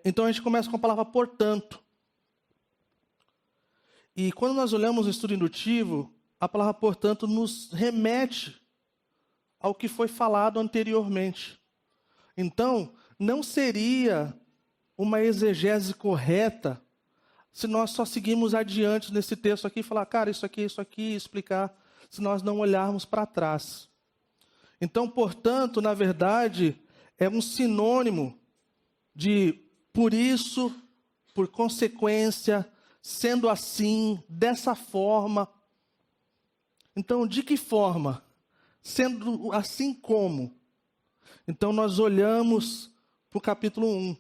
Então a gente começa com a palavra portanto. E quando nós olhamos o estudo indutivo, a palavra portanto nos remete ao que foi falado anteriormente. Então, não seria uma exegese correta se nós só seguirmos adiante nesse texto aqui e falar, cara, isso aqui, explicar, se nós não olharmos para trás. Então, portanto, na verdade, é um sinônimo de por isso, por consequência, sendo assim, dessa forma. Então, de que forma? Sendo assim como? Então, nós olhamos para o capítulo 1.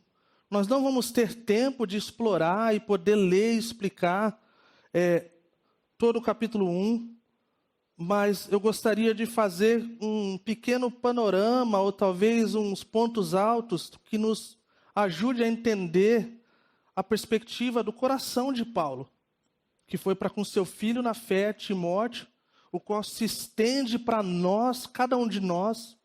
Nós não vamos ter tempo de explorar e poder ler e explicar todo o capítulo 1, mas eu gostaria de fazer um pequeno panorama, ou talvez uns pontos altos, que nos ajude a entender a perspectiva do coração de Paulo, que foi para com seu filho na fé, Timóteo, o qual se estende para nós, cada um de nós.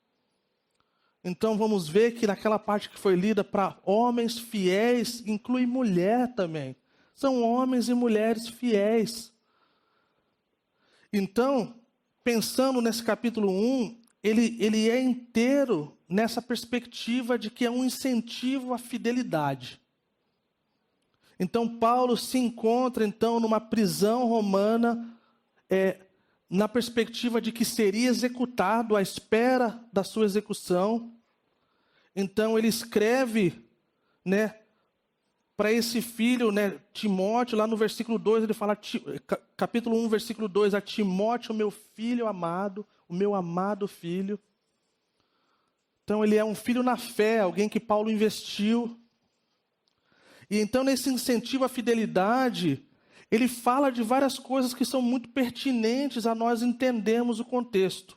Então vamos ver que naquela parte que foi lida para homens fiéis, inclui mulher também. São homens e mulheres fiéis. Então, pensando nesse capítulo 1, ele é inteiro nessa perspectiva de que é um incentivo à fidelidade. Então Paulo se encontra então numa prisão romana, na perspectiva de que seria executado, à espera da sua execução. Então ele escreve, para esse filho, Timóteo, lá no versículo 2, ele fala, capítulo 1, versículo 2, a Timóteo, meu filho amado, o meu amado filho. Então ele é um filho na fé, alguém que Paulo investiu. E então nesse incentivo à fidelidade, ele fala de várias coisas que são muito pertinentes a nós entendermos o contexto.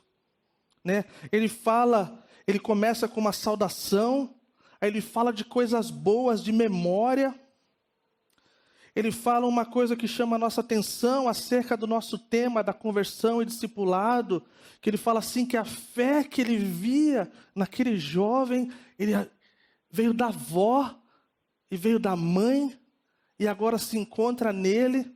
Ele começa com uma saudação, aí ele fala de coisas boas, de memória. Ele fala uma coisa que chama a nossa atenção acerca do nosso tema da conversão e discipulado, que ele fala assim que a fé que ele via naquele jovem, ele veio da avó e veio da mãe, e agora se encontra nele.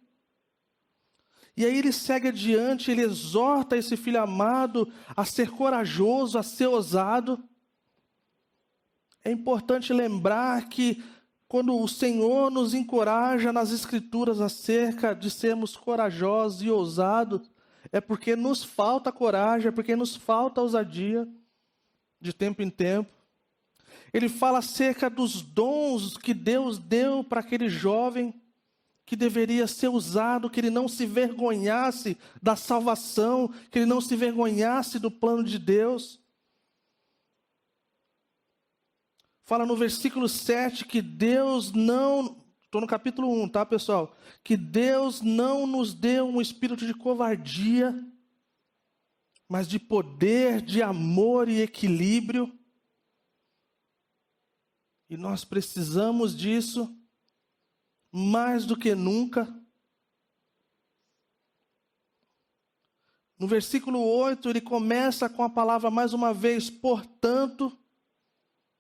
E aí ele segue adiante, ele exorta esse filho amado a ser corajoso, a ser ousado. É importante lembrar que quando o Senhor nos encoraja nas Escrituras acerca de sermos corajosos e ousados, é porque nos falta coragem, é porque nos falta ousadia, de tempo em tempo. Ele fala acerca dos dons que Deus deu para aquele jovem, que deveria ser usado, que ele não se vergonhasse da salvação, que ele não se vergonhasse do plano de Deus. Fala no versículo 7 que Deus não... Estou no capítulo 1, tá, pessoal? Que Deus não nos deu um espírito de covardia, mas de poder, de amor e equilíbrio. E nós precisamos disso mais do que nunca. No versículo 8, ele começa com a palavra mais uma vez, portanto,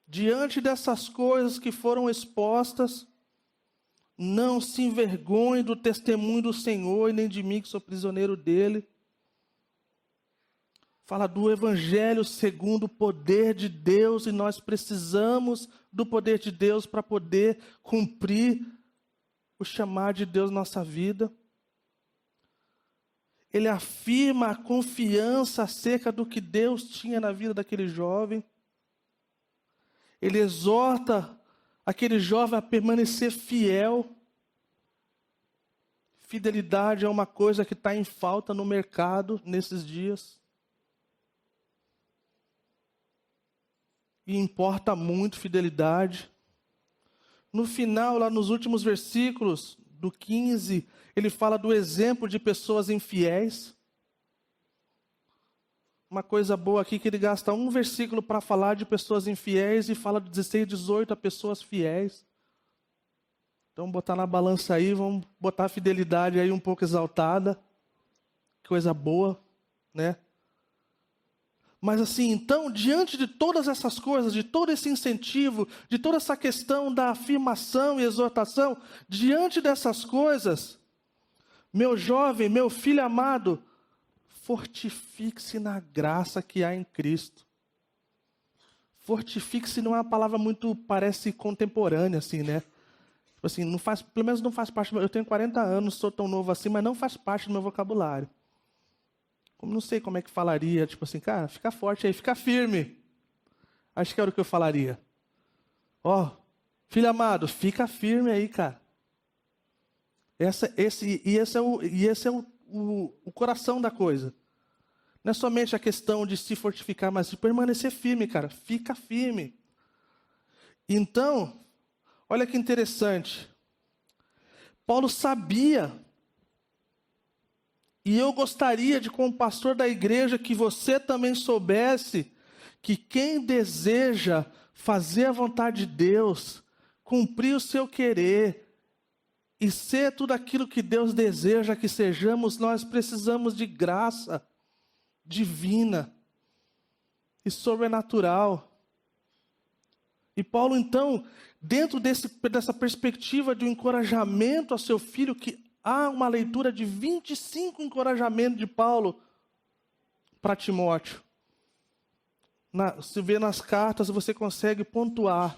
diante dessas coisas que foram expostas, não se envergonhe do testemunho do Senhor e nem de mim que sou prisioneiro dele. Fala do evangelho segundo o poder de Deus, e nós precisamos do poder de Deus para poder cumprir o chamado de Deus na nossa vida. Ele afirma a confiança acerca do que Deus tinha na vida daquele jovem. Ele exorta aquele jovem a permanecer fiel. Fidelidade é uma coisa que está em falta no mercado nesses dias. E importa muito fidelidade. No final, lá nos últimos versículos, do 15, ele fala do exemplo de pessoas infiéis. Uma coisa boa aqui que ele gasta um versículo para falar de pessoas infiéis e fala de 16, 18 a pessoas fiéis. Então, botar na balança aí, vamos botar a fidelidade aí um pouco exaltada. Coisa boa, Mas assim, então, diante de todas essas coisas, de todo esse incentivo, de toda essa questão da afirmação e exortação, diante dessas coisas, meu jovem, meu filho amado, fortifique-se na graça que há em Cristo. Fortifique-se não é uma palavra muito, parece contemporânea, assim, né? Tipo assim, não faz, pelo menos não faz parte, eu tenho 40 anos, sou tão novo assim, mas não faz parte do meu vocabulário. Não sei como é que falaria, tipo assim, cara, fica forte aí, fica firme. Acho que era o que eu falaria. Ó, filho amado, fica firme aí, cara. Esse é o coração da coisa. Não é somente a questão de se fortificar, mas de permanecer firme, cara. Fica firme. Então, olha que interessante. Paulo sabia, e eu gostaria de, como pastor da igreja, que você também soubesse que quem deseja fazer a vontade de Deus, cumprir o seu querer e ser tudo aquilo que Deus deseja que sejamos, nós precisamos de graça divina e sobrenatural. E Paulo, então, dentro dessa perspectiva de um encorajamento ao seu filho, que há uma leitura de 25 encorajamentos de Paulo para Timóteo. Se vê nas cartas, você consegue pontuar.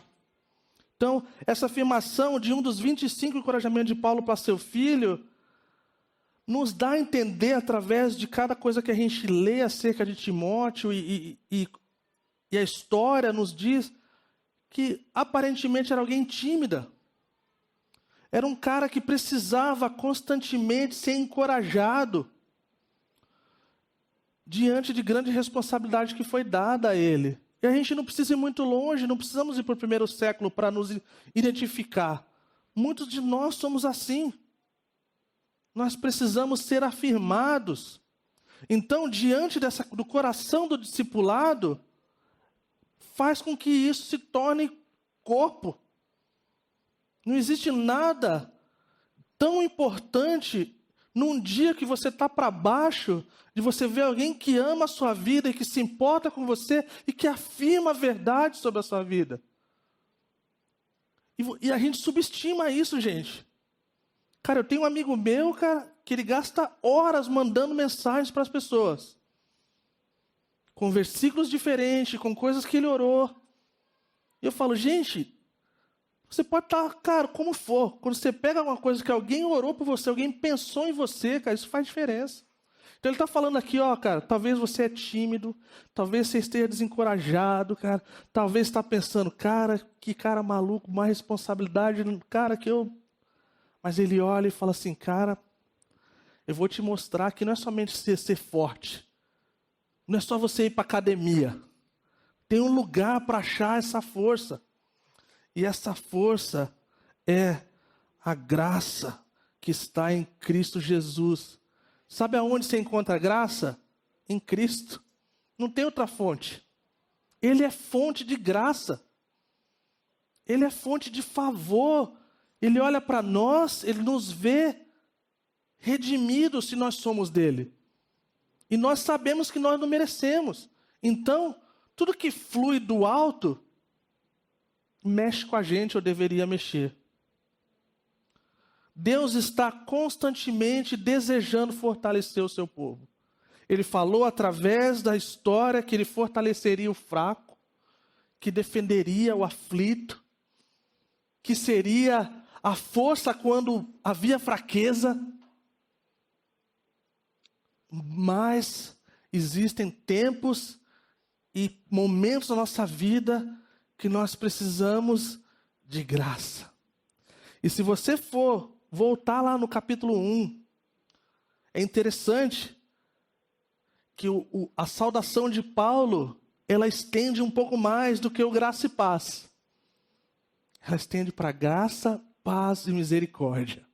Então, essa afirmação de um dos 25 encorajamentos de Paulo para seu filho, nos dá a entender, através de cada coisa que a gente lê acerca de Timóteo, e a história nos diz que aparentemente era alguém tímida. Era um cara que precisava constantemente ser encorajado diante de grande responsabilidade que foi dada a ele. E a gente não precisa ir muito longe, não precisamos ir para o primeiro século para nos identificar. Muitos de nós somos assim. Nós precisamos ser afirmados. Então, diante do coração do discipulado, faz com que isso se torne corpo. Não existe nada tão importante num dia que você está para baixo, de você ver alguém que ama a sua vida e que se importa com você e que afirma a verdade sobre a sua vida. E a gente subestima isso, gente. Cara, eu tenho um amigo meu, cara, que ele gasta horas mandando mensagens para as pessoas. Com versículos diferentes, com coisas que ele orou. E eu falo, gente, você pode estar, cara, como for. Quando você pega alguma coisa que alguém orou por você, alguém pensou em você, cara, isso faz diferença. Então ele está falando aqui, ó, cara, talvez você é tímido, talvez você esteja desencorajado, cara. Talvez está pensando, cara, que cara maluco, mais responsabilidade, cara, que eu... Mas ele olha e fala assim, cara, eu vou te mostrar que não é somente ser forte. Não é só você ir para a academia. Tem um lugar para achar essa força. E essa força é a graça que está em Cristo Jesus. Sabe aonde você encontra a graça? Em Cristo. Não tem outra fonte. Ele é fonte de graça. Ele é fonte de favor. Ele olha para nós, ele nos vê redimidos se nós somos dele. E nós sabemos que nós não merecemos. Então, tudo que flui do alto mexe com a gente, ou deveria mexer. Deus está constantemente desejando fortalecer o seu povo. Ele falou através da história que ele fortaleceria o fraco, que defenderia o aflito, que seria a força quando havia fraqueza. Mas existem tempos e momentos da nossa vida que nós precisamos de graça. E se você for voltar lá no capítulo 1, é interessante que a saudação de Paulo, ela estende um pouco mais do que o graça e paz. Ela estende para graça, paz e misericórdia.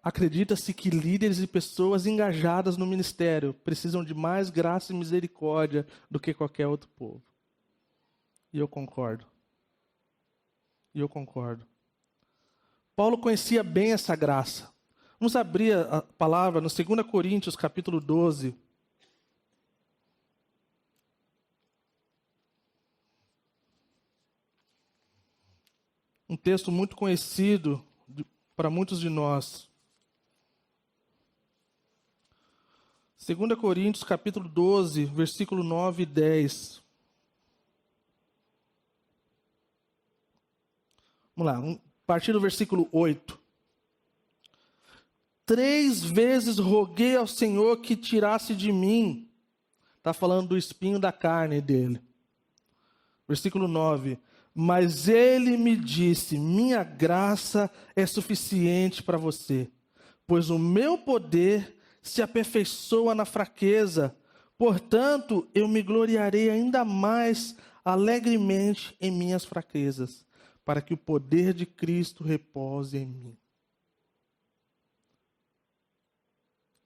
Acredita-se que líderes e pessoas engajadas no ministério precisam de mais graça e misericórdia do que qualquer outro povo. E eu concordo. Paulo conhecia bem essa graça. Vamos abrir a palavra no 2 Coríntios, capítulo 12. um texto muito conhecido para muitos de nós. 2 Coríntios, capítulo 12, versículo 9 e 10. Vamos lá, a partir do versículo 8. 3 vezes roguei ao Senhor que tirasse de mim. Está falando do espinho da carne dele. Versículo 9. Mas ele me disse, minha graça é suficiente para você, pois o meu poder se aperfeiçoa na fraqueza. Portanto, eu me gloriarei ainda mais alegremente em minhas fraquezas, para que o poder de Cristo repouse em mim.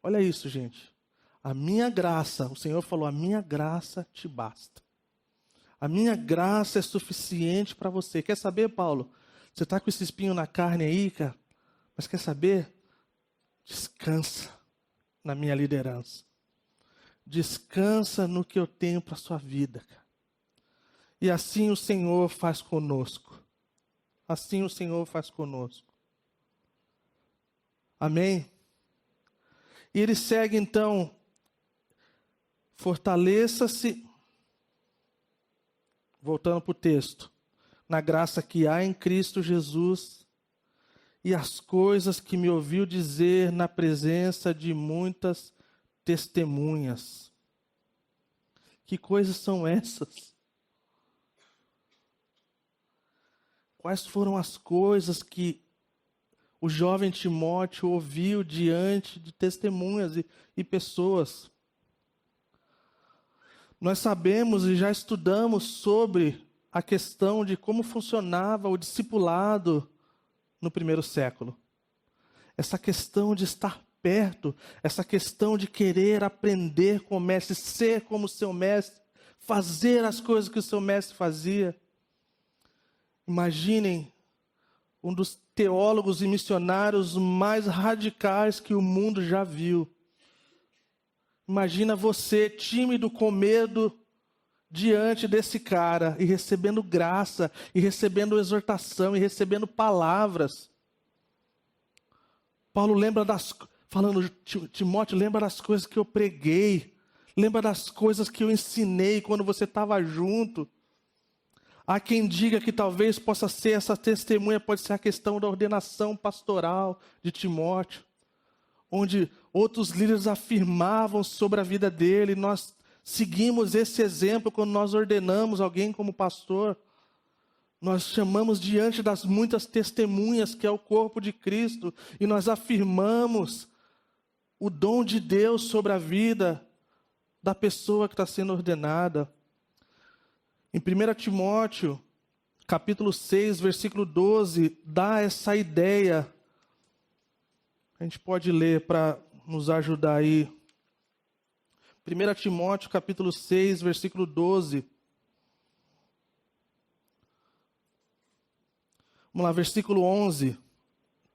Olha isso, gente. A minha graça, o Senhor falou, a minha graça te basta. A minha graça é suficiente para você. Quer saber, Paulo? Você está com esse espinho na carne aí, cara? Mas quer saber? Descansa na minha liderança. Descansa no que eu tenho para a sua vida, cara. E assim o Senhor faz conosco. Assim o Senhor faz conosco. Amém? E ele segue então, fortaleça-se, voltando para o texto, na graça que há em Cristo Jesus, e as coisas que me ouviu dizer na presença de muitas testemunhas. Que coisas são essas? Quais foram as coisas que o jovem Timóteo ouviu diante de testemunhas e pessoas? Nós sabemos e já estudamos sobre a questão de como funcionava o discipulado no primeiro século. Essa questão de estar perto, essa questão de querer aprender com o mestre, ser como o seu mestre, fazer as coisas que o seu mestre fazia. Imaginem um dos teólogos e missionários mais radicais que o mundo já viu. Imagina você, tímido, com medo, diante desse cara, e recebendo graça, e recebendo exortação, e recebendo palavras. Paulo falando, Timóteo, lembra das coisas que eu preguei, lembra das coisas que eu ensinei quando você estava junto. Há quem diga que talvez possa ser essa testemunha, pode ser a questão da ordenação pastoral de Timóteo, onde outros líderes afirmavam sobre a vida dele. Nós seguimos esse exemplo quando nós ordenamos alguém como pastor. Nós chamamos diante das muitas testemunhas que é o corpo de Cristo e nós afirmamos o dom de Deus sobre a vida da pessoa que está sendo ordenada. Em 1 Timóteo, capítulo 6, versículo 12, dá essa ideia. A gente pode ler para nos ajudar aí. 1 Timóteo, capítulo 6, versículo 12. Vamos lá, versículo 11.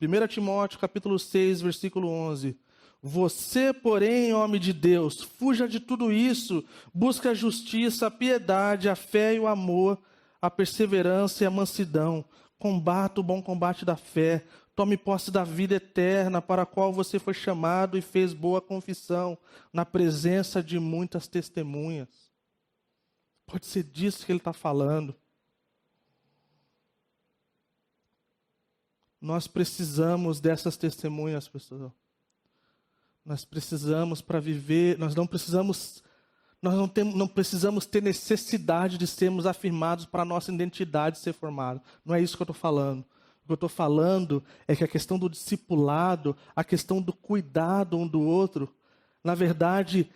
1 Timóteo, capítulo 6, versículo 11. Você, porém, homem de Deus, fuja de tudo isso, busca a justiça, a piedade, a fé e o amor, a perseverança e a mansidão. Combata o bom combate da fé. Tome posse da vida eterna, para a qual você foi chamado e fez boa confissão, na presença de muitas testemunhas. Pode ser disso que ele está falando. Nós precisamos dessas testemunhas, pessoal. Nós precisamos para viver, nós não precisamos ter necessidade de sermos afirmados para a nossa identidade ser formada. Não é isso que eu estou falando. O que eu estou falando é que a questão do discipulado, a questão do cuidado um do outro, na verdade,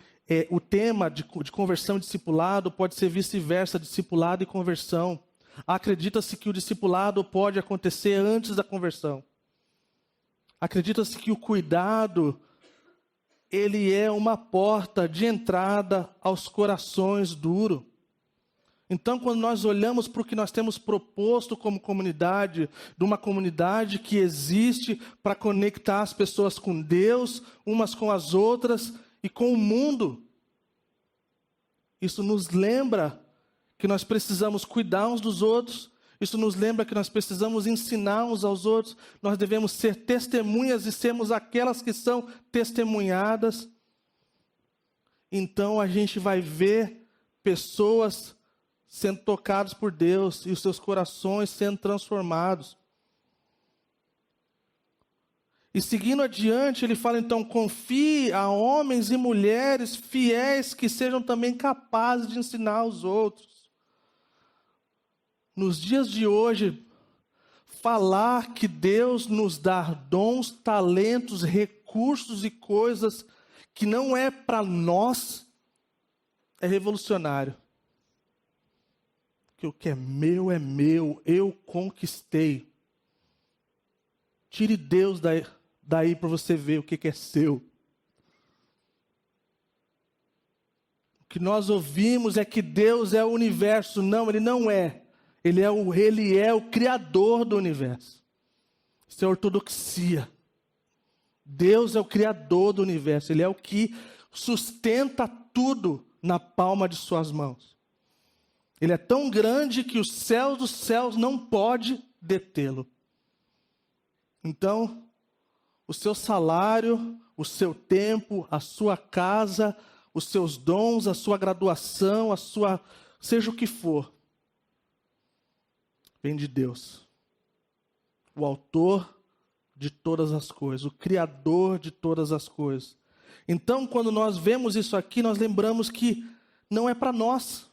o tema de conversão e discipulado pode ser vice-versa, discipulado e conversão. Acredita-se que o discipulado pode acontecer antes da conversão. Acredita-se que o cuidado, ele é uma porta de entrada aos corações duros. Então, quando nós olhamos para o que nós temos proposto como comunidade, de uma comunidade que existe para conectar as pessoas com Deus, umas com as outras e com o mundo, isso nos lembra que nós precisamos cuidar uns dos outros, Isso nos lembra que nós precisamos ensinar uns aos outros, nós devemos ser testemunhas e sermos aquelas que são testemunhadas. Então a gente vai ver pessoas sendo tocadas por Deus e os seus corações sendo transformados. E seguindo adiante, ele fala então, confie a homens e mulheres fiéis que sejam também capazes de ensinar aos outros. Nos dias de hoje, falar que Deus nos dá dons, talentos, recursos e coisas que não é para nós, é revolucionário. Que o que é meu, eu conquistei. Tire Deus daí para você ver o que é seu. O que nós ouvimos é que Deus é o universo. Não, Ele não é. Ele é o Criador do universo. Isso é ortodoxia. Deus é o Criador do universo. Ele é o que sustenta tudo na palma de suas mãos. Ele é tão grande que os céus dos céus não pode detê-lo. Então, o seu salário, o seu tempo, a sua casa, os seus dons, a sua graduação, seja o que for, vem de Deus. O autor de todas as coisas, o Criador de todas as coisas. Então, quando nós vemos isso aqui, nós lembramos que não é para nós.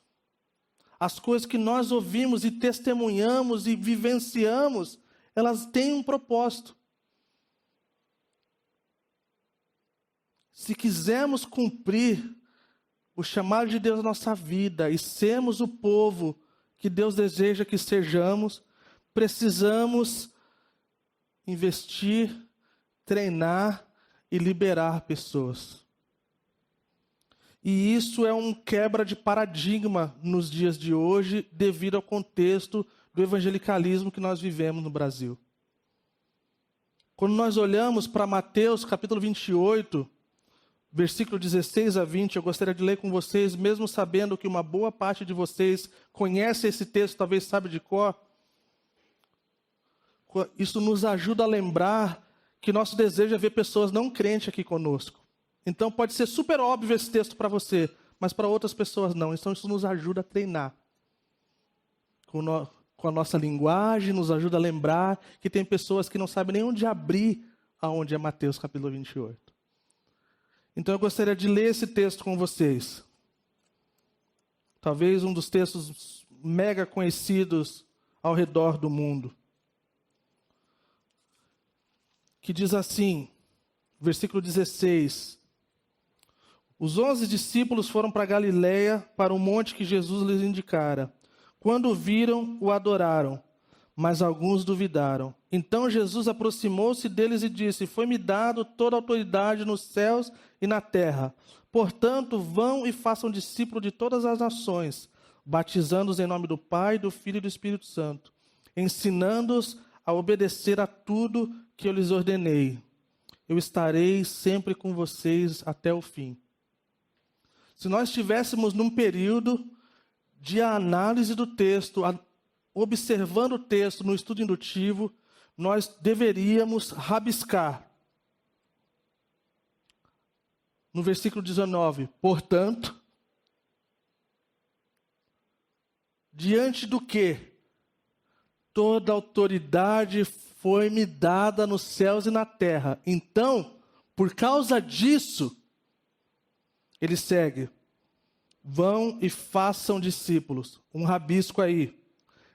As coisas que nós ouvimos e testemunhamos e vivenciamos, elas têm um propósito. Se quisermos cumprir o chamado de Deus na nossa vida e sermos o povo que Deus deseja que sejamos, precisamos investir, treinar e liberar pessoas. E isso é um quebra de paradigma nos dias de hoje, devido ao contexto do evangelicalismo que nós vivemos no Brasil. Quando nós olhamos para Mateus capítulo 28, versículo 16 a 20, eu gostaria de ler com vocês, mesmo sabendo que uma boa parte de vocês conhece esse texto, talvez sabe de cor. Isso nos ajuda a lembrar que nosso desejo é ver pessoas não crentes aqui conosco. Então pode ser super óbvio esse texto para você, mas para outras pessoas não. Então isso nos ajuda a treinar. Com a nossa linguagem, nos ajuda a lembrar que tem pessoas que não sabem nem onde abrir aonde é Mateus capítulo 28. Então eu gostaria de ler esse texto com vocês. Talvez um dos textos mega conhecidos ao redor do mundo. Que diz assim, versículo 16. Os 11 discípulos foram para Galiléia, para o monte que Jesus lhes indicara. Quando o viram, o adoraram, mas alguns duvidaram. Então Jesus aproximou-se deles e disse, foi-me dado toda a autoridade nos céus e na terra. Portanto, vão e façam discípulos de todas as nações, batizando-os em nome do Pai, do Filho e do Espírito Santo, ensinando-os a obedecer a tudo que eu lhes ordenei. Eu estarei sempre com vocês até o fim. Se nós estivéssemos num período de análise do texto, observando o texto no estudo indutivo, nós deveríamos rabiscar. No versículo 19, portanto, diante do que? Toda autoridade foi-me dada nos céus e na terra. Então, por causa disso, ele segue. Vão e façam discípulos. Um rabisco aí.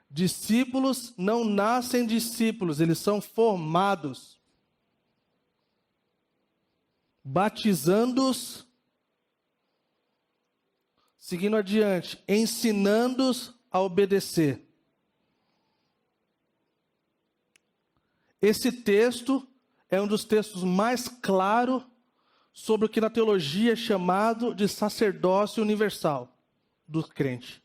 Discípulos não nascem discípulos, eles são formados. Batizando-os, seguindo adiante, ensinando-os a obedecer. Esse texto é um dos textos mais claros sobre o que na teologia é chamado de sacerdócio universal do crente.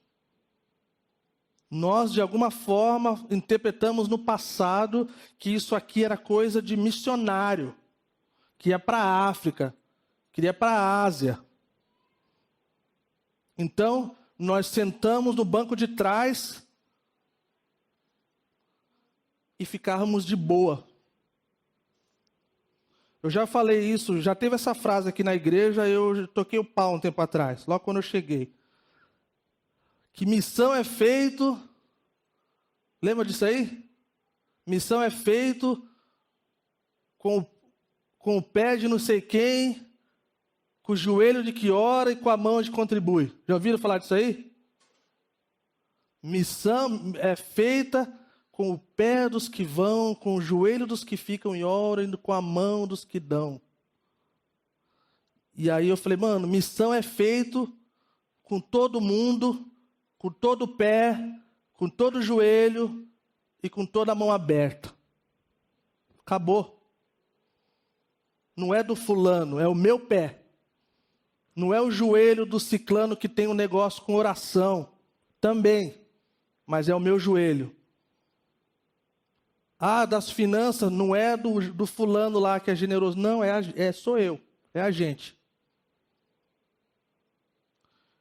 Nós, de alguma forma, interpretamos no passado que isso aqui era coisa de missionário, que ia para a África, que ia para a Ásia. Então, nós sentamos no banco de trás e ficarmos de boa. Eu já falei isso, já teve essa frase aqui na igreja, eu toquei o pau um tempo atrás, logo quando eu cheguei. Que missão é feito... Lembra disso aí? Missão é feito com o pé de não sei quem, com o joelho de que ora e com a mão de contribui. Já ouviram falar disso aí? Missão é feita com o pé dos que vão, com o joelho dos que ficam e oram, e com a mão dos que dão. E aí eu falei, mano, missão é feito com todo mundo, com todo o pé, com todo o joelho e com toda a mão aberta. Acabou. Não é do fulano, é o meu pé. Não é o joelho do ciclano que tem um negócio com oração. Também. Mas é o meu joelho. Ah, das finanças, não é do fulano lá que é generoso. Não, sou eu. É a gente.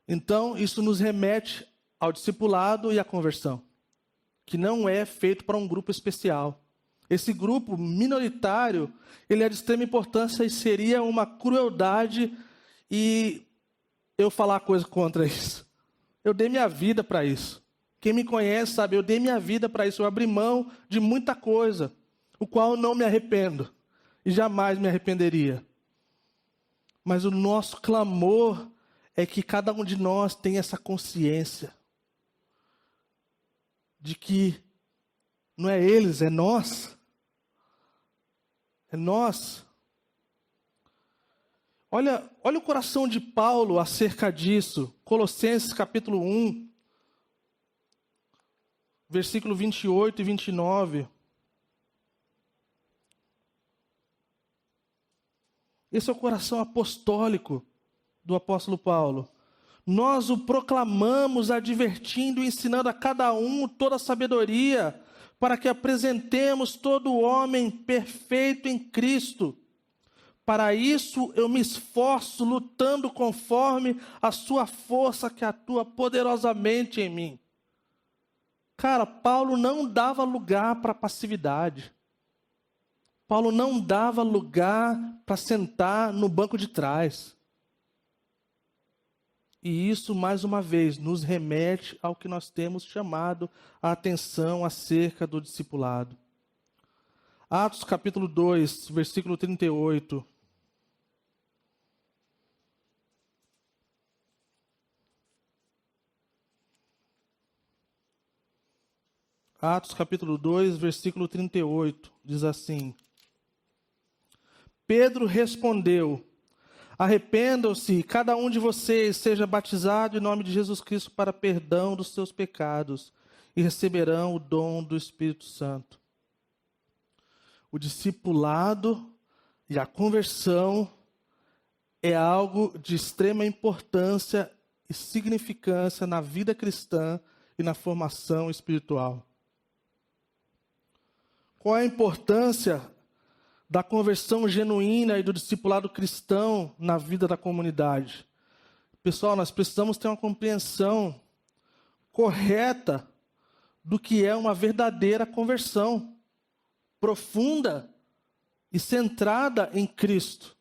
Então, isso nos remete ao discipulado e à conversão, que não é feito para um grupo especial. Esse grupo minoritário, ele é de extrema importância e seria uma crueldade e eu falar coisa contra isso. Eu dei minha vida para isso. Quem me conhece sabe, eu dei minha vida para isso. Eu abri mão de muita coisa, o qual eu não me arrependo e jamais me arrependeria. Mas o nosso clamor é que cada um de nós tenha essa consciência de que não é eles, é nós. É nós. Olha o coração de Paulo acerca disso. Colossenses capítulo 1, versículo 28 e 29. Esse é o coração apostólico do apóstolo Paulo. Nós o proclamamos, advertindo e ensinando a cada um toda a sabedoria, para que apresentemos todo homem perfeito em Cristo. Para isso eu me esforço, lutando conforme a sua força que atua poderosamente em mim. Cara, Paulo não dava lugar para passividade. Paulo não dava lugar para sentar no banco de trás. E isso, mais uma vez, nos remete ao que nós temos chamado a atenção acerca do discipulado. Atos capítulo 2, versículo 38. Atos capítulo 2, versículo 38, diz assim: Pedro respondeu: arrependam-se, cada um de vocês seja batizado em nome de Jesus Cristo para perdão dos seus pecados e receberão o dom do Espírito Santo. O discipulado e a conversão é algo de extrema importância e significância na vida cristã e na formação espiritual. Qual é a importância da conversão genuína e do discipulado cristão na vida da comunidade? Pessoal, nós precisamos ter uma compreensão correta do que é uma verdadeira conversão, profunda e centrada em Cristo,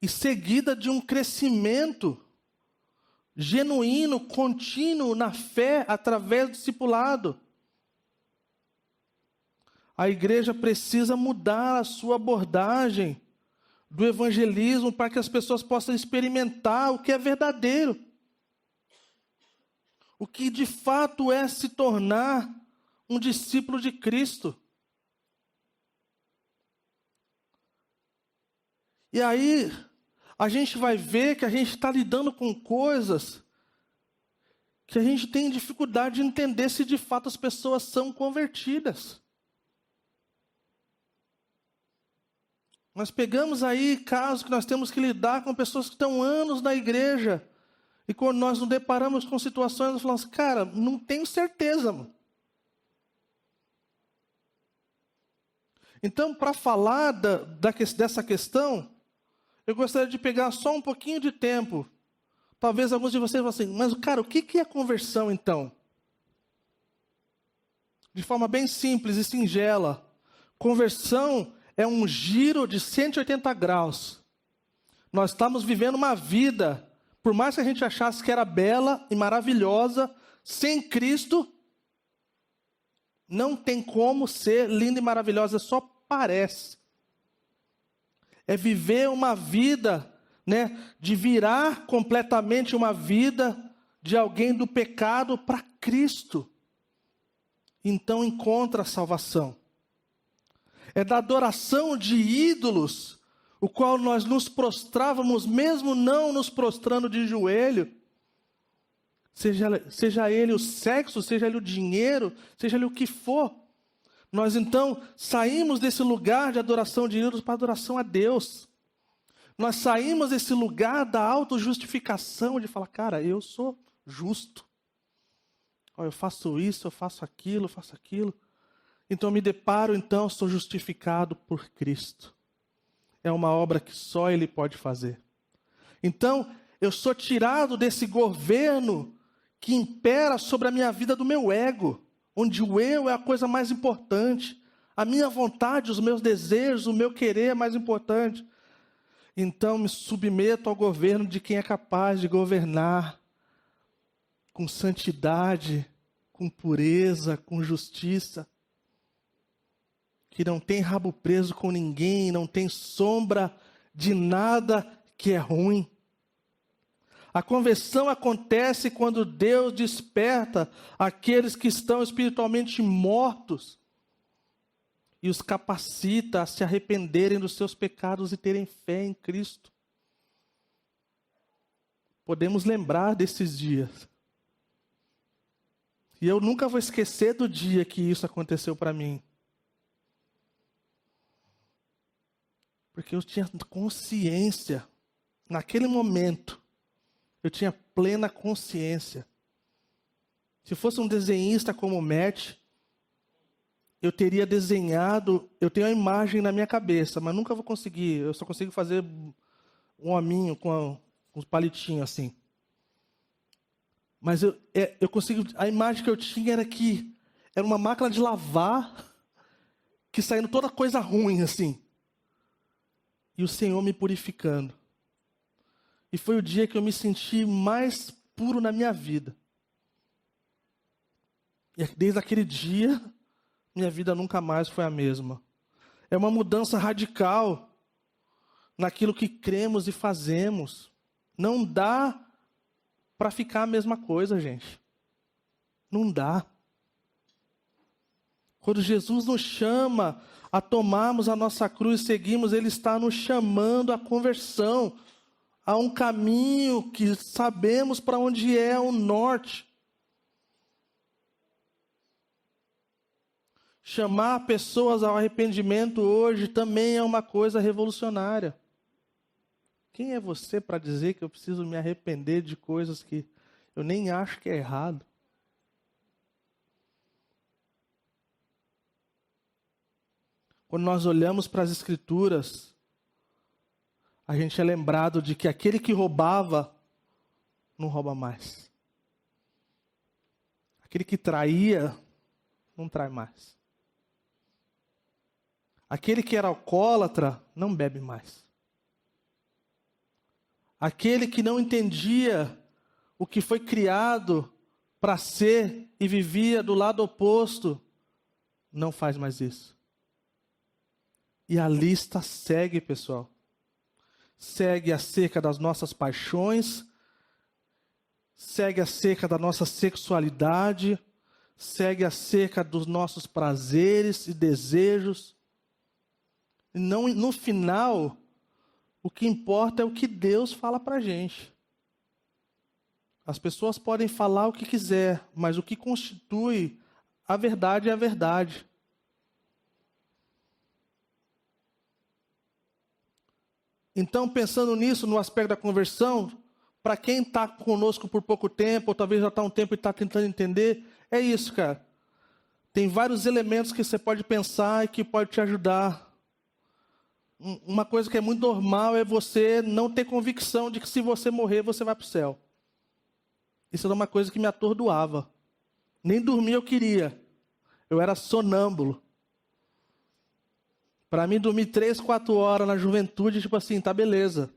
e seguida de um crescimento genuíno, contínuo na fé através do discipulado. A igreja precisa mudar a sua abordagem do evangelismo para que as pessoas possam experimentar o que é verdadeiro. O que de fato é se tornar um discípulo de Cristo. E aí, a gente vai ver que a gente está lidando com coisas que a gente tem dificuldade de entender se de fato as pessoas são convertidas. Nós pegamos aí casos que nós temos que lidar com pessoas que estão anos na igreja. E quando nós nos deparamos com situações, nós falamos, cara, não tenho certeza, mano. Então, para falar dessa questão, eu gostaria de pegar só um pouquinho de tempo. Talvez alguns de vocês falem assim, mas cara, o que é conversão então? de forma bem simples e singela, conversão é um giro de 180 graus. Nós estamos vivendo uma vida, por mais que a gente achasse que era bela e maravilhosa, sem Cristo, não tem como ser linda e maravilhosa, só parece. É viver uma vida, de virar completamente uma vida de alguém do pecado para Cristo. Então encontra a salvação. É da adoração de ídolos, o qual nós nos prostrávamos, mesmo não nos prostrando de joelho, seja ele o sexo, seja ele o dinheiro, seja ele o que for. Nós então saímos desse lugar de adoração de ídolos para adoração a Deus. Nós saímos desse lugar da autojustificação, de falar, cara, eu sou justo. Eu faço isso, eu faço aquilo. Então eu me deparo, sou justificado por Cristo. É uma obra que só Ele pode fazer. Então, eu sou tirado desse governo que impera sobre a minha vida do meu ego, onde o eu é a coisa mais importante, a minha vontade, os meus desejos, o meu querer é mais importante. Então, me submeto ao governo de quem é capaz de governar com santidade, com pureza, com justiça, que não tem rabo preso com ninguém, não tem sombra de nada que é ruim. A conversão acontece quando Deus desperta aqueles que estão espiritualmente mortos e os capacita a se arrependerem dos seus pecados e terem fé em Cristo. Podemos lembrar desses dias. E eu nunca vou esquecer do dia que isso aconteceu para mim. Porque eu tinha consciência, naquele momento, eu tinha plena consciência. Se fosse um desenhista como o Matt, eu teria desenhado, eu tenho a imagem na minha cabeça, mas nunca vou conseguir, eu só consigo fazer um hominho com uns palitinhos assim. Mas eu consigo, a imagem que eu tinha era que era uma máquina de lavar, que saindo toda coisa ruim assim. E o Senhor me purificando. E foi o dia que eu me senti mais puro na minha vida. E desde aquele dia, minha vida nunca mais foi a mesma. É uma mudança radical naquilo que cremos e fazemos. Não dá para ficar a mesma coisa, gente. Não dá. Quando Jesus nos chama a tomarmos a nossa cruz e seguirmos, Ele está nos chamando à conversão, a um caminho que sabemos para onde é o norte. Chamar pessoas ao arrependimento hoje também é uma coisa revolucionária. Quem é você para dizer que eu preciso me arrepender de coisas que eu nem acho que é errado? Quando nós olhamos para as Escrituras, a gente é lembrado de que aquele que roubava, não rouba mais. Aquele que traía, não trai mais. Aquele que era alcoólatra, não bebe mais. Aquele que não entendia o que foi criado para ser e vivia do lado oposto, não faz mais isso. E a lista segue, pessoal. Segue acerca das nossas paixões, segue acerca da nossa sexualidade, segue acerca dos nossos prazeres e desejos. E não, no final, o que importa é o que Deus fala para a gente. As pessoas podem falar o que quiser, mas o que constitui a verdade é a verdade. Então, pensando nisso, no aspecto da conversão, para quem está conosco por pouco tempo, ou talvez já está um tempo e está tentando entender, é isso, cara. Tem vários elementos que você pode pensar e que pode te ajudar. Uma coisa que é muito normal é você não ter convicção de que se você morrer, você vai para o céu. Isso era uma coisa que me atordoava. Nem dormir eu queria. Eu era sonâmbulo. Para mim, dormir 3, 4 horas na juventude, tipo assim, tá beleza.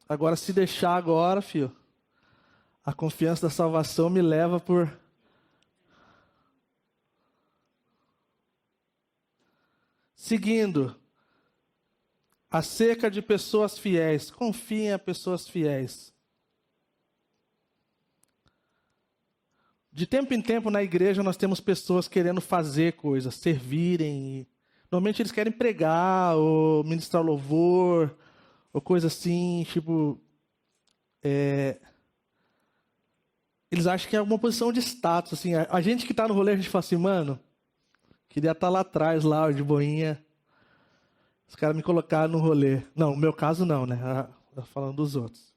Agora, se deixar agora, filho, a confiança da salvação me leva por... Seguindo, acerca de pessoas fiéis. Confiem em pessoas fiéis. De tempo em tempo na igreja nós temos pessoas querendo fazer coisas, servirem. Normalmente eles querem pregar, ou ministrar louvor, ou coisa assim, tipo... Eles acham que é alguma posição de status, assim. A gente que está no rolê, a gente fala assim, mano, queria estar lá atrás, lá, de boinha. Os caras me colocaram no rolê. Não, no meu caso não, né? Falando dos outros.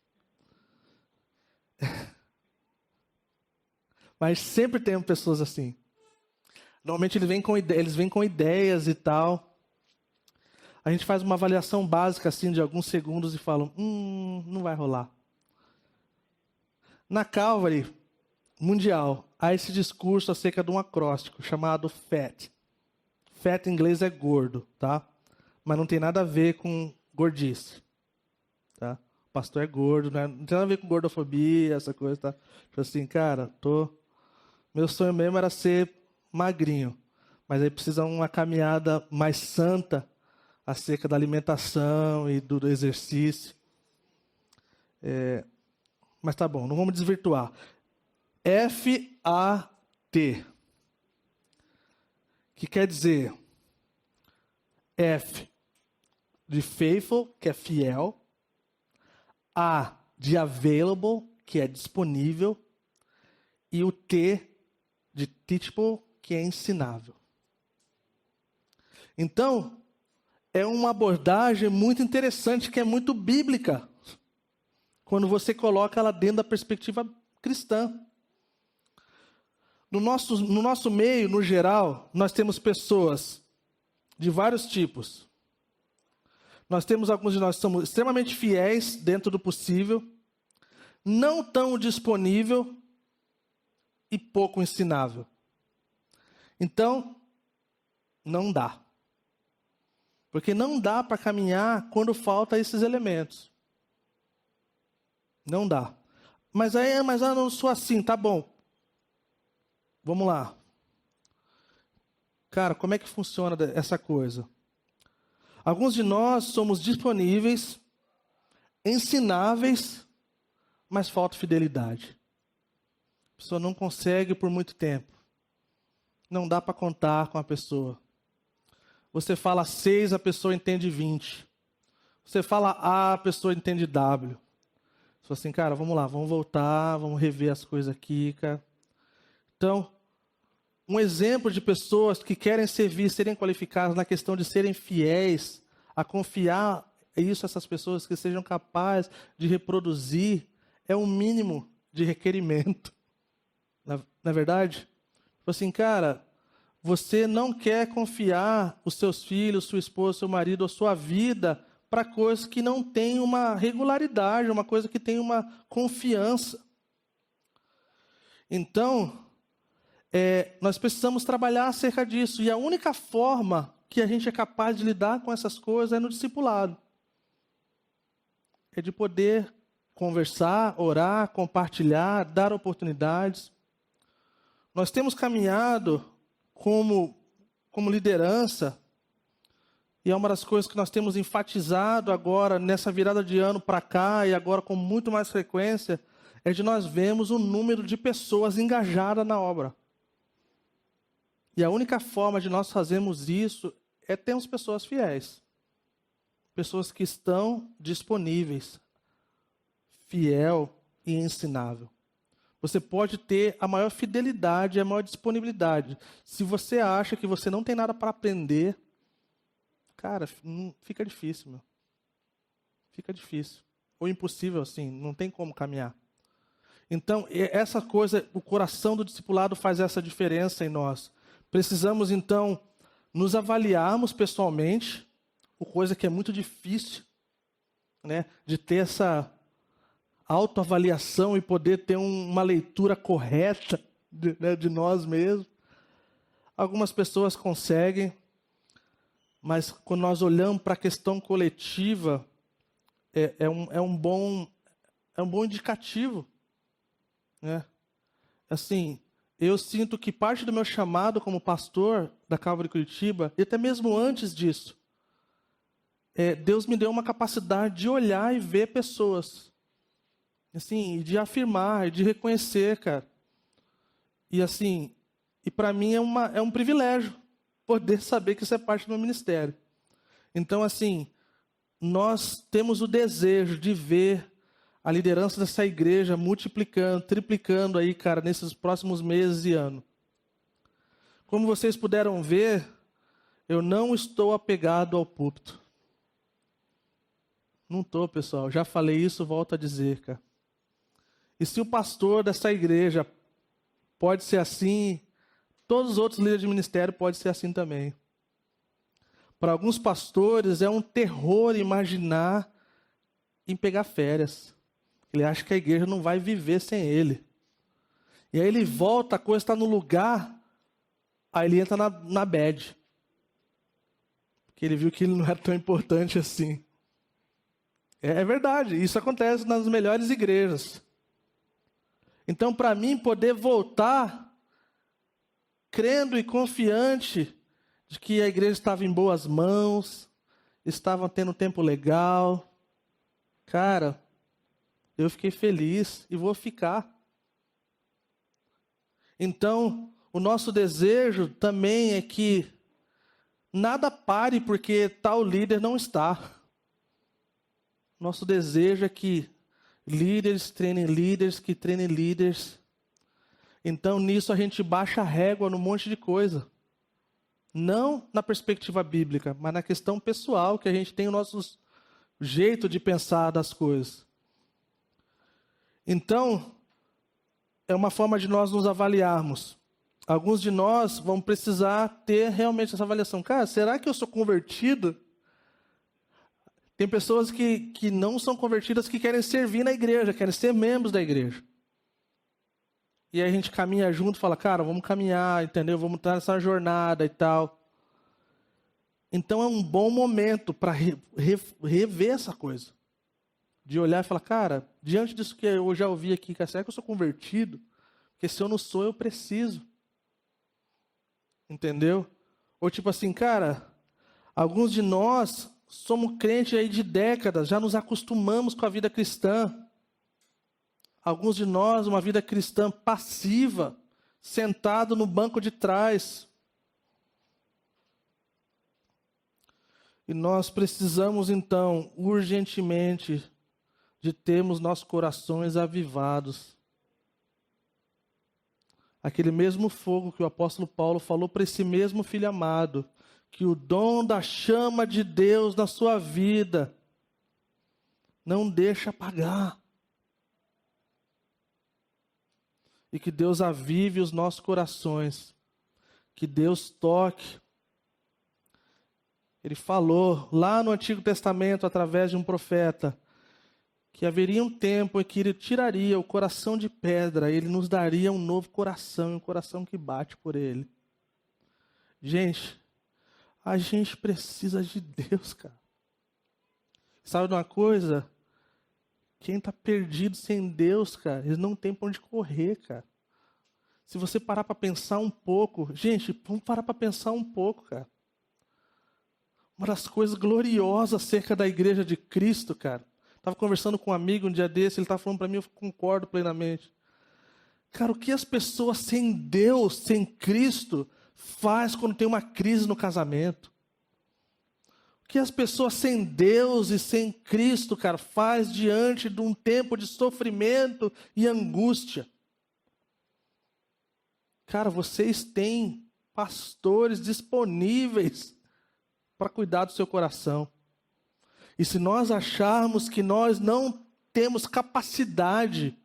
Mas sempre tem pessoas assim. Normalmente eles vêm com ideias e tal. A gente faz uma avaliação básica assim de alguns segundos e falam, não vai rolar. Na Calvary Mundial, há esse discurso acerca de um acróstico chamado FAT. FAT em inglês é gordo, tá? Mas não tem nada a ver com gordice. Tá? O pastor é gordo, né? Não tem nada a ver com gordofobia, essa coisa, tá? Tipo assim, cara, meu sonho mesmo era ser magrinho. Mas aí precisa uma caminhada mais santa acerca da alimentação e do exercício. Mas tá bom, não vamos desvirtuar. FAT. Que quer dizer F de faithful, que é fiel. A de available, que é disponível. E o T de teachable, que é ensinável. Então, é uma abordagem muito interessante, que é muito bíblica, quando você coloca ela dentro da perspectiva cristã. No nosso meio, no geral, nós temos pessoas de vários tipos. Nós temos alguns de nós que somos extremamente fiéis dentro do possível, não tão disponível e pouco ensinável. Então, não dá. Porque não dá para caminhar quando falta esses elementos. Não dá. Mas eu não sou assim, tá bom. Vamos lá. Cara, como é que funciona essa coisa? Alguns de nós somos disponíveis, ensináveis, mas falta fidelidade. A pessoa não consegue por muito tempo. Não dá para contar com a pessoa. Você fala 6, a pessoa entende 20. Você fala A, a pessoa entende W. Você fala assim, cara, vamos lá, vamos voltar, vamos rever as coisas aqui, cara. Então, um exemplo de pessoas que querem servir, serem qualificadas na questão de serem fiéis, a confiar essas pessoas que sejam capazes de reproduzir, é o mínimo de requerimento. Na verdade? Tipo assim, cara, você não quer confiar os seus filhos, sua esposa, seu marido, ou sua vida para coisas que não têm uma regularidade, uma coisa que tem uma confiança. Então, nós precisamos trabalhar acerca disso. E a única forma que a gente é capaz de lidar com essas coisas é no discipulado. É de poder conversar, orar, compartilhar, dar oportunidades. Nós temos caminhado como liderança, e é uma das coisas que nós temos enfatizado agora, nessa virada de ano para cá, e agora com muito mais frequência, é de nós vermos o número de pessoas engajadas na obra. E a única forma de nós fazermos isso é termos pessoas fiéis. Pessoas que estão disponíveis, fiel e ensinável. Você pode ter a maior fidelidade, a maior disponibilidade. Se você acha que você não tem nada para aprender, cara, fica difícil, meu. Fica difícil. Ou impossível, assim, não tem como caminhar. Então, essa coisa, o coração do discipulado faz essa diferença em nós. Precisamos, então, nos avaliarmos pessoalmente, coisa que é muito difícil, né, de ter essa autoavaliação e poder ter uma leitura correta de nós mesmos. Algumas pessoas conseguem, mas quando nós olhamos para a questão coletiva, é um bom indicativo, né? Assim, eu sinto que parte do meu chamado como pastor da Calvary Curitiba, e até mesmo antes disso, Deus me deu uma capacidade de olhar e ver pessoas, assim, de afirmar, de reconhecer, cara. E assim, e para mim é um privilégio poder saber que isso é parte do meu ministério. Então, assim, nós temos o desejo de ver a liderança dessa igreja multiplicando, triplicando aí, cara, nesses próximos meses e anos. Como vocês puderam ver, eu não estou apegado ao púlpito. Não estou, pessoal. Já falei isso, volto a dizer, cara. E se o pastor dessa igreja pode ser assim, todos os outros líderes de ministério podem ser assim também. Para alguns pastores é um terror imaginar em pegar férias. Ele acha que a igreja não vai viver sem ele. E aí ele volta, a coisa está no lugar, aí ele entra na bad. Porque ele viu que ele não era tão importante assim. É verdade, isso acontece nas melhores igrejas. Então, para mim, poder voltar crendo e confiante de que a igreja estava em boas mãos, estava tendo um tempo legal, cara, eu fiquei feliz e vou ficar. Então, o nosso desejo também é que nada pare porque tal líder não está. Nosso desejo é que líderes treinem líderes, que treinem líderes. Então, nisso a gente baixa a régua num monte de coisa. Não na perspectiva bíblica, mas na questão pessoal, que a gente tem o nosso jeito de pensar das coisas. Então, é uma forma de nós nos avaliarmos. Alguns de nós vão precisar ter realmente essa avaliação. Cara, será que eu sou convertido? Tem pessoas que não são convertidas, que querem servir na igreja, querem ser membros da igreja. E aí a gente caminha junto e fala, cara, vamos caminhar, entendeu? Vamos estar nessa jornada e tal. Então é um bom momento para rever essa coisa. De olhar e falar, cara, diante disso que eu já ouvi aqui, será que eu sou convertido? Porque se eu não sou, eu preciso. Entendeu? Ou tipo assim, cara, alguns de nós somos crentes aí de décadas, já nos acostumamos com a vida cristã. Alguns de nós, uma vida cristã passiva, sentado no banco de trás. E nós precisamos, então, urgentemente, de termos nossos corações avivados. Aquele mesmo fogo que o apóstolo Paulo falou para esse mesmo filho amado, que o dom da chama de Deus na sua vida não deixa apagar. E que Deus avive os nossos corações. Que Deus toque. Ele falou lá no Antigo Testamento, através de um profeta, que haveria um tempo em que ele tiraria o coração de pedra, ele nos daria um novo coração, um coração que bate por ele. Gente, a gente precisa de Deus, cara. Sabe de uma coisa? Quem está perdido sem Deus, cara, eles não têm para onde correr, cara. Se você parar para pensar um pouco, gente, vamos parar para pensar um pouco, cara. Uma das coisas gloriosas acerca da igreja de Cristo, cara. Estava conversando com um amigo um dia desse, ele estava falando para mim, eu concordo plenamente. Cara, o que as pessoas sem Deus, sem Cristo, faz quando tem uma crise no casamento? O que as pessoas sem Deus e sem Cristo, cara, faz diante de um tempo de sofrimento e angústia? Cara, vocês têm pastores disponíveis para cuidar do seu coração. E se nós acharmos que nós não temos capacidade,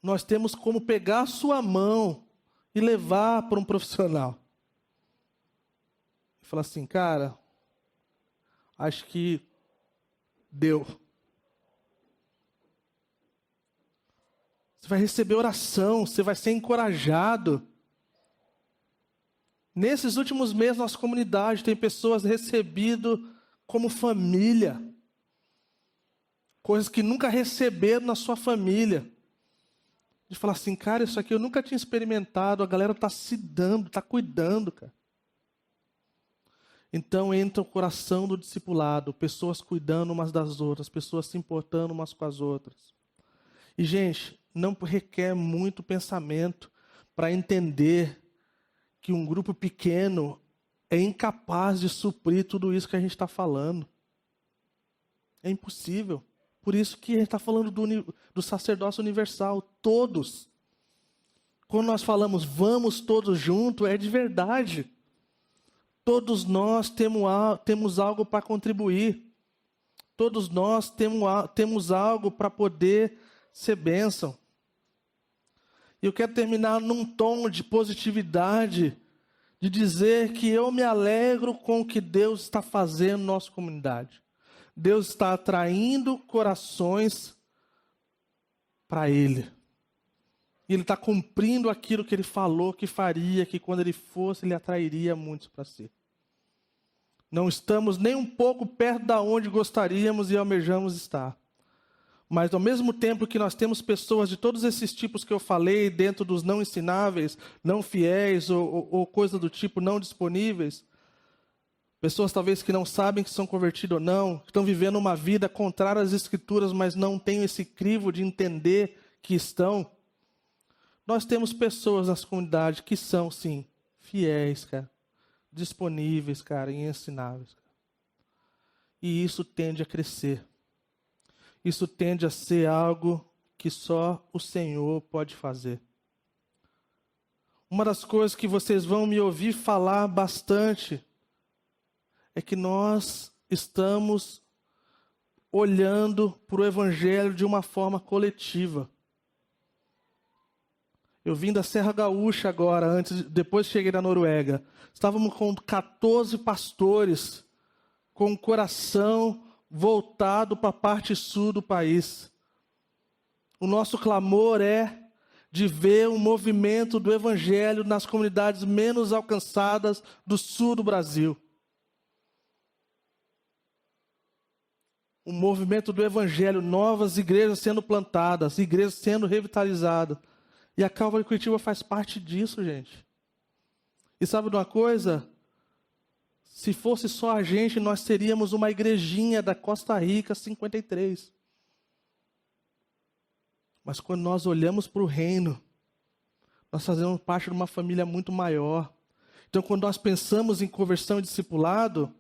nós temos como pegar a sua mão e levar para um profissional. E falar assim, cara, acho que deu. Você vai receber oração, você vai ser encorajado. Nesses últimos meses, nossa comunidade tem pessoas recebido como família. Coisas que nunca receberam na sua família. De falar assim, cara, isso aqui eu nunca tinha experimentado, a galera está se dando, está cuidando, cara. Então entra o coração do discipulado, pessoas cuidando umas das outras, pessoas se importando umas com as outras. E, gente, não requer muito pensamento para entender que um grupo pequeno é incapaz de suprir tudo isso que a gente está falando. É impossível. Por isso que a gente está falando do sacerdócio universal, todos. Quando nós falamos vamos todos juntos, é de verdade. Todos nós temos algo para contribuir. Todos nós temos algo para poder ser bênção. E eu quero terminar num tom de positividade, de dizer que eu me alegro com o que Deus está fazendo na nossa comunidade. Deus está atraindo corações para Ele. E Ele está cumprindo aquilo que Ele falou que faria, que quando Ele fosse, Ele atrairia muitos para si. Não estamos nem um pouco perto da onde gostaríamos e almejamos estar. Mas ao mesmo tempo que nós temos pessoas de todos esses tipos que eu falei, dentro dos não ensináveis, não fiéis ou coisa do tipo não disponíveis, pessoas talvez que não sabem que são convertidas ou não, que estão vivendo uma vida contrária às Escrituras, mas não têm esse crivo de entender que estão. Nós temos pessoas nas comunidades que são, sim, fiéis, cara, disponíveis, cara, e ensináveis. E isso tende a crescer. Isso tende a ser algo que só o Senhor pode fazer. Uma das coisas que vocês vão me ouvir falar bastante é que nós estamos olhando para o Evangelho de uma forma coletiva. Eu vim da Serra Gaúcha agora, depois cheguei da Noruega. Estávamos com 14 pastores, com o coração voltado para a parte sul do país. O nosso clamor é de ver um movimento do Evangelho nas comunidades menos alcançadas do sul do Brasil. Um movimento do Evangelho, novas igrejas sendo plantadas, igrejas sendo revitalizadas. E a Calvary Curitiba faz parte disso, gente. E sabe de uma coisa? Se fosse só a gente, nós teríamos uma igrejinha da Costa Rica 53. Mas quando nós olhamos para o reino, nós fazemos parte de uma família muito maior. Então, quando nós pensamos em conversão e discipulado,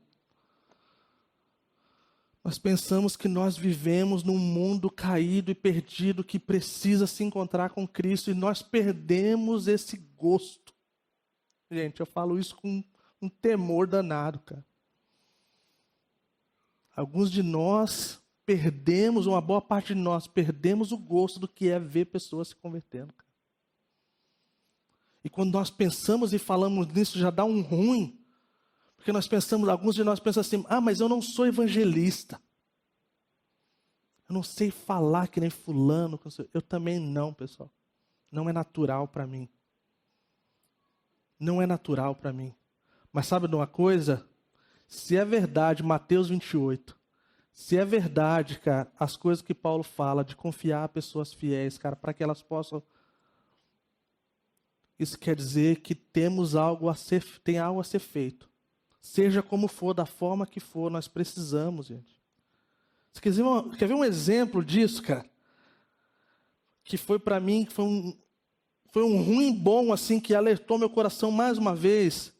nós pensamos que nós vivemos num mundo caído e perdido que precisa se encontrar com Cristo e nós perdemos esse gosto. Gente, eu falo isso com um temor danado, cara. Alguns de nós perdemos, uma boa parte de nós, perdemos o gosto do que é ver pessoas se convertendo, cara. E quando nós pensamos e falamos nisso, já dá um ruim. Porque nós pensamos, alguns de nós pensam assim, mas eu não sou evangelista. Eu não sei falar que nem fulano. Eu também não, pessoal. Não é natural para mim. Não é natural para mim. Mas sabe de uma coisa? Se é verdade, Mateus 28, se é verdade, cara, as coisas que Paulo fala de confiar em pessoas fiéis, cara, para que elas possam... Isso quer dizer que tem algo a ser feito. Seja como for, da forma que for, nós precisamos, gente. Você quer ver um exemplo disso, cara? Que foi para mim, foi um ruim bom, assim, que alertou meu coração mais uma vez.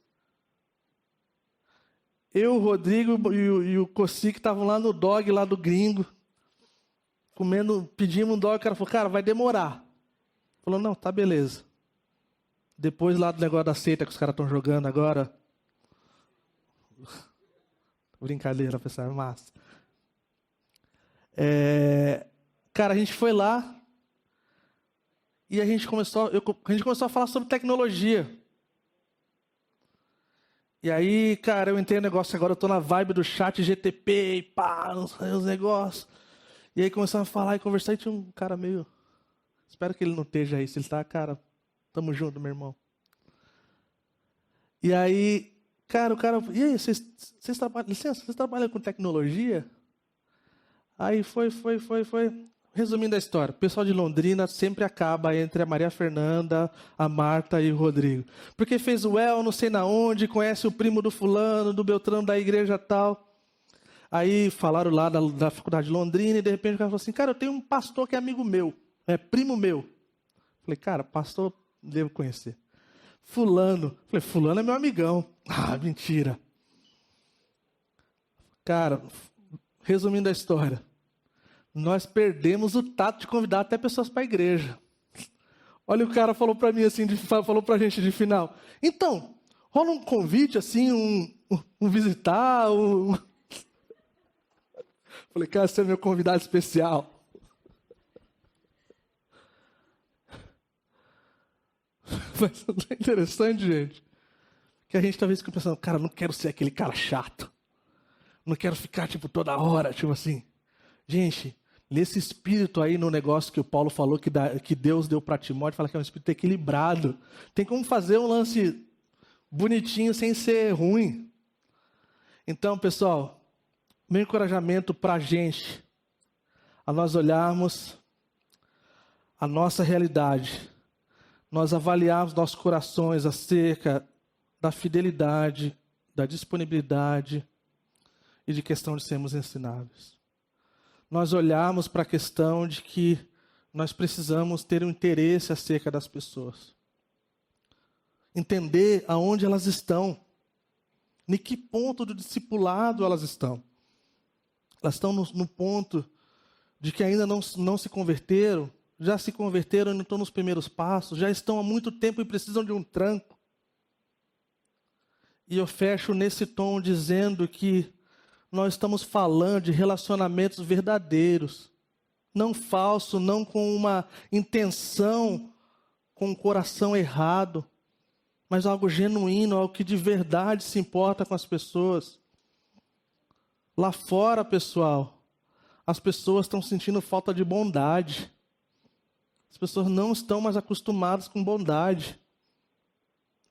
Eu, o Rodrigo e o Cossi, que estavam lá no dog, lá do gringo, pedimos um dog, o cara falou, cara, vai demorar. Falou, não, tá beleza. Depois lá do negócio da seita que os caras estão jogando agora... Brincadeira, pessoal, é massa. Cara, a gente foi lá e a gente começou a falar sobre tecnologia. E aí, cara, eu entrei no negócio agora, eu tô na vibe do chat GTP e pá, os negócios. E aí começamos a falar e conversar e tinha um cara meio Espero que ele não esteja aí. Se ele está, cara, tamo junto, meu irmão. E aí, cara, e aí, vocês trabalham, licença, vocês trabalham com tecnologia? Aí foi. Resumindo a história, o pessoal de Londrina sempre acaba entre a Maria Fernanda, a Marta e o Rodrigo. Porque fez o El, não sei na onde, conhece o primo do fulano, do Beltrano, da igreja tal. Aí falaram lá da faculdade de Londrina e de repente o cara falou assim, cara, eu tenho um pastor que é amigo meu, é primo meu. Falei, cara, pastor, devo conhecer. Fulano. Falei, fulano é meu amigão. Ah, mentira. Cara, resumindo a história, nós perdemos o tato de convidar até pessoas para a igreja. Olha, o cara falou para mim assim, falou para a gente de final. Então, rola um convite assim, um visitar, Falei, cara, você é meu convidado especial. Mas é interessante, gente, que a gente talvez fique pensando, cara, não quero ser aquele cara chato. Não quero ficar, toda hora, assim. Gente, nesse espírito aí no negócio que o Paulo falou, que Deus deu para Timóteo, fala que é um espírito equilibrado. Tem como fazer um lance bonitinho sem ser ruim. Então, pessoal, meu encorajamento para a gente, a nós olharmos a nossa realidade, nós avaliarmos nossos corações acerca da fidelidade, da disponibilidade e de questão de sermos ensináveis. Nós olharmos para a questão de que nós precisamos ter um interesse acerca das pessoas. Entender aonde elas estão. Em que ponto do discipulado elas estão. Elas estão no ponto de que ainda não se converteram, já se converteram e não estão nos primeiros passos, já estão há muito tempo e precisam de um tranco. E eu fecho nesse tom dizendo que nós estamos falando de relacionamentos verdadeiros, não falso, não com uma intenção, com um coração errado, mas algo genuíno, algo que de verdade se importa com as pessoas. Lá fora, pessoal, as pessoas estão sentindo falta de bondade. As pessoas não estão mais acostumadas com bondade.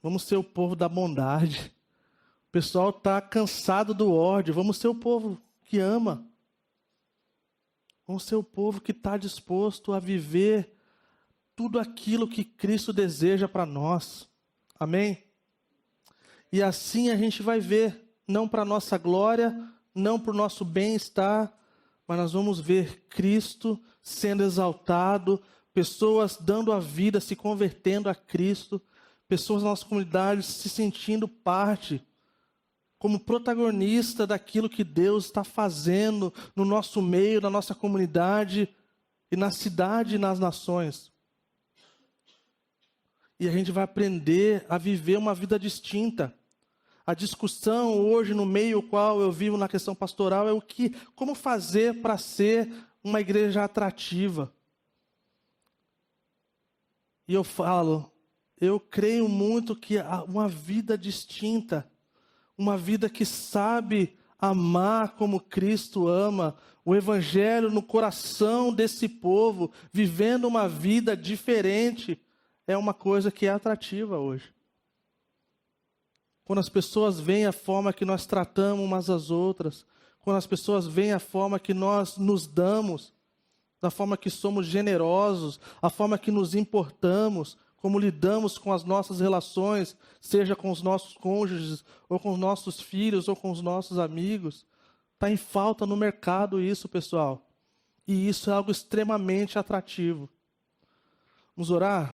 Vamos ser o povo da bondade. O pessoal está cansado do ódio. Vamos ser o povo que ama. Vamos ser o povo que está disposto a viver tudo aquilo que Cristo deseja para nós. Amém? E assim a gente vai ver, não para a nossa glória, não para o nosso bem-estar, mas nós vamos ver Cristo sendo exaltado, pessoas dando a vida, se convertendo a Cristo, pessoas na nossa comunidade se sentindo parte, como protagonista daquilo que Deus está fazendo no nosso meio, na nossa comunidade, e na cidade e nas nações. E a gente vai aprender a viver uma vida distinta. A discussão hoje no meio qual eu vivo na questão pastoral é como fazer para ser uma igreja atrativa. E eu falo, eu creio muito que uma vida distinta, uma vida que sabe amar como Cristo ama, o evangelho no coração desse povo, vivendo uma vida diferente, é uma coisa que é atrativa hoje. Quando as pessoas veem a forma que nós tratamos umas às outras, quando as pessoas veem a forma que nós nos damos, da forma que somos generosos, a forma que nos importamos, como lidamos com as nossas relações, seja com os nossos cônjuges, ou com os nossos filhos, ou com os nossos amigos. Está em falta no mercado isso, pessoal. E isso é algo extremamente atrativo. Vamos orar?